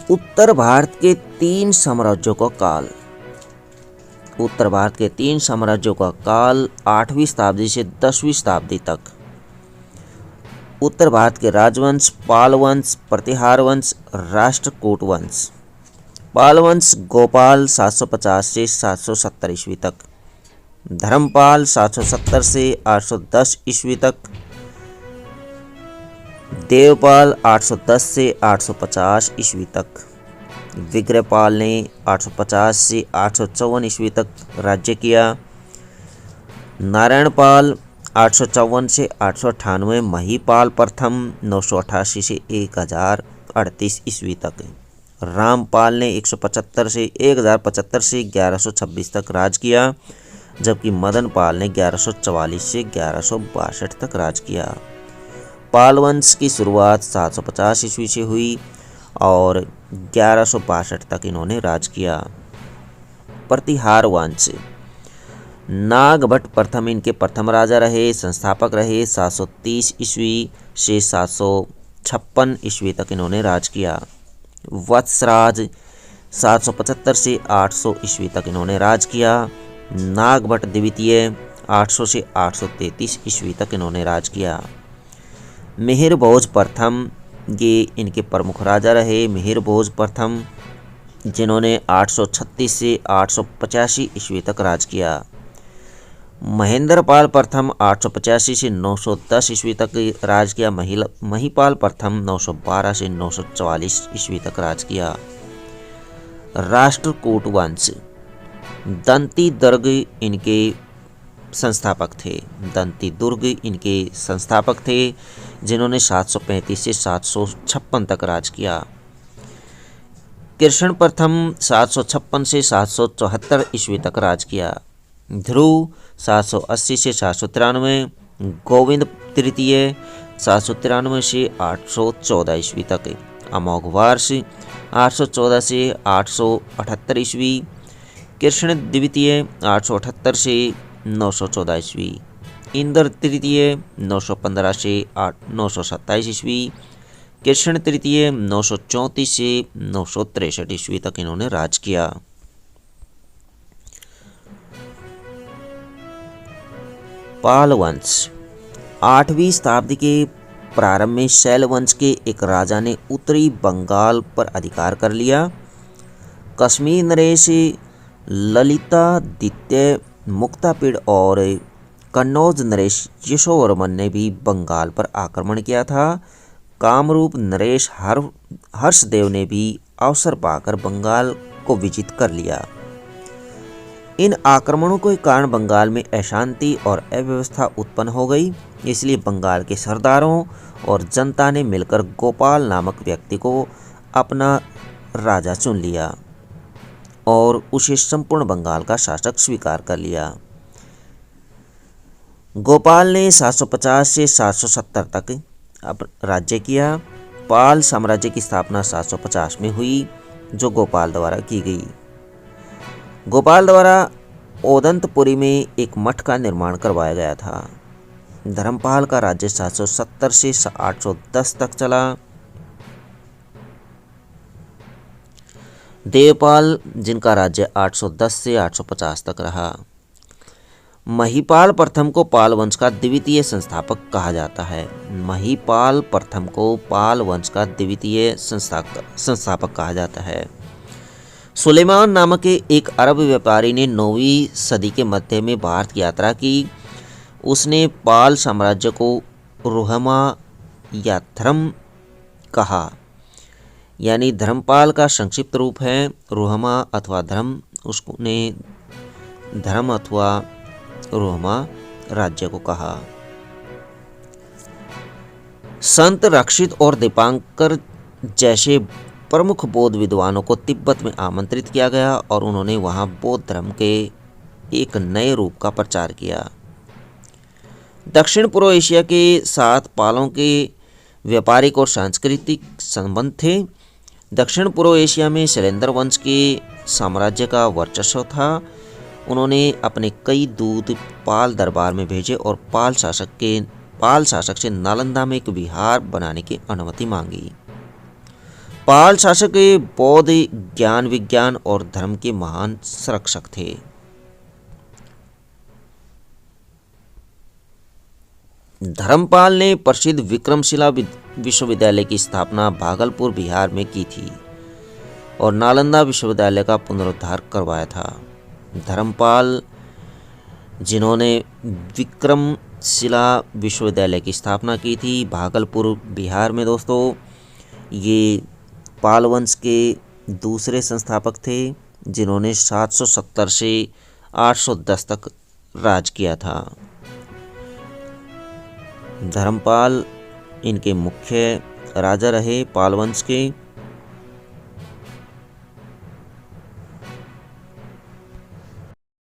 उत्तर भारत के तीन साम्राज्यों का काल। उत्तर भारत के तीन साम्राज्यों का काल 8वीं शताब्दी से 10वीं शताब्दी तक। उत्तर भारत के राजवंश पाल वंश, प्रतिहार वंश, राष्ट्रकूट वंश। पाल वंश गोपाल 750 से 770 ईस्वी तक, धर्मपाल 770 से 810 ईस्वी तक, देवपाल 810 से 850 ईस्वी तक, विग्रहपाल ने 850 से 854 ईस्वी तक राज्य किया, नारायणपाल 854 से 898, महीपाल प्रथम 988 से 1038 ईस्वी तक, रामपाल ने 175 से 1075 से 1126 तक राज किया, जबकि मदनपाल ने 1144 से 1162 तक राज किया। पाल वंश की शुरुआत 750 ईस्वी से हुई और 1162 तक इन्होंने राज किया। प्रतिहार वंश नागभट्ट प्रथम इनके प्रथम राजा रहे, संस्थापक रहे। 730 ईस्वी से 756 ईस्वी तक इन्होंने राज किया। वत्सराज 775 से 800 ईस्वी तक इन्होंने राज किया। नागभट्ट द्वितीय 800 से 833 ईस्वी तक इन्होंने राज किया। मिहिर भोज प्रथम ये इनके प्रमुख राजा रहे। मिहिर भोज प्रथम जिन्होंने 836 से 885 ईस्वी तक राज किया। महेंद्रपाल प्रथम 885 से 910 ईस्वी तक राज किया। महीपाल प्रथम 912 से 944 ईस्वी तक राज किया। राष्ट्रकूट वंश दंती दुर्ग इनके संस्थापक थे। दंती दुर्ग इनके संस्थापक थे जिन्होंने 735 से 756 तक राज किया। कृष्ण प्रथम 756 से 774 ईस्वी तक राज किया। ध्रुव 780 से 793, गोविंद तृतीय 793 से 814 ईस्वी तक, अमोघ वर्ष 814 से 878 ईस्वी, कृष्ण द्वितीय 878 से 914 ईस्वी, इंद्र तृतीय 915 से 927 ईस्वी, कृष्ण तृतीय 934 से 963 ईस्वी तक इन्होंने राज किया। पाल वंश 8वीं शताब्दी के प्रारंभ में शैल वंश के एक राजा ने उत्तरी बंगाल पर अधिकार कर लिया। कश्मीर नरेश, ललितादित्य, मुक्तापिड़ और कन्नौज नरेश यशोवर्मन ने भी बंगाल पर आक्रमण किया था। कामरूप नरेश हर्षदेव ने भी अवसर पाकर बंगाल को विजित कर लिया। इन आक्रमणों के कारण बंगाल में अशांति और अव्यवस्था उत्पन्न हो गई, इसलिए बंगाल के सरदारों और जनता ने मिलकर गोपाल नामक व्यक्ति को अपना राजा चुन लिया और उसे संपूर्ण बंगाल का शासक स्वीकार कर लिया। गोपाल ने 750 से 770 तक राज्य किया। पाल साम्राज्य की स्थापना 750 में हुई, जो गोपाल द्वारा की गई। गोपाल द्वारा ओदंतपुरी में एक मठ का निर्माण करवाया गया था। धर्मपाल का राज्य 770 से 810 तक चला। देवपाल जिनका राज्य 810 से 850 तक रहा। महीपाल प्रथम को पाल वंश का द्वितीय संस्थापक कहा जाता है। महीपाल प्रथम को पाल वंश का द्वितीय संस्थापक कहा जाता है। सुलेमान नामक एक अरब व्यापारी ने 9वीं सदी के मध्य में भारत की यात्रा की। उसने पाल साम्राज्य को रुहमा या धर्म कहा, यानी धर्मपाल का संक्षिप्त रूप है रुहमा अथवा धर्म। उसने धर्म अथवा रुहमा राज्य को कहा। संत रक्षित और दीपांकर जैसे प्रमुख बौद्ध विद्वानों को तिब्बत में आमंत्रित किया गया और उन्होंने वहां बौद्ध धर्म के एक नए रूप का प्रचार किया। दक्षिण पूर्व एशिया के साथ पालों के व्यापारिक और सांस्कृतिक संबंध थे। दक्षिण पूर्व एशिया में शैलेंद्र वंश के साम्राज्य का वर्चस्व था। उन्होंने अपने कई दूत पाल दरबार में भेजे और पाल शासक से नालंदा में एक विहार बनाने की अनुमति मांगी। पाल शासक बौद्ध ज्ञान विज्ञान और धर्म के महान संरक्षक थे। धर्मपाल ने प्रसिद्ध विक्रमशिला विश्वविद्यालय की स्थापना भागलपुर बिहार में की थी और नालंदा विश्वविद्यालय का पुनरुद्धार करवाया था। धर्मपाल जिन्होंने विक्रमशिला विश्वविद्यालय की स्थापना की थी भागलपुर बिहार में दोस्तों, ये पाल वंश के दूसरे संस्थापक थे जिन्होंने 770 से 810 तक राज किया था। धर्मपाल इनके मुख्य राजा रहे पाल वंश के।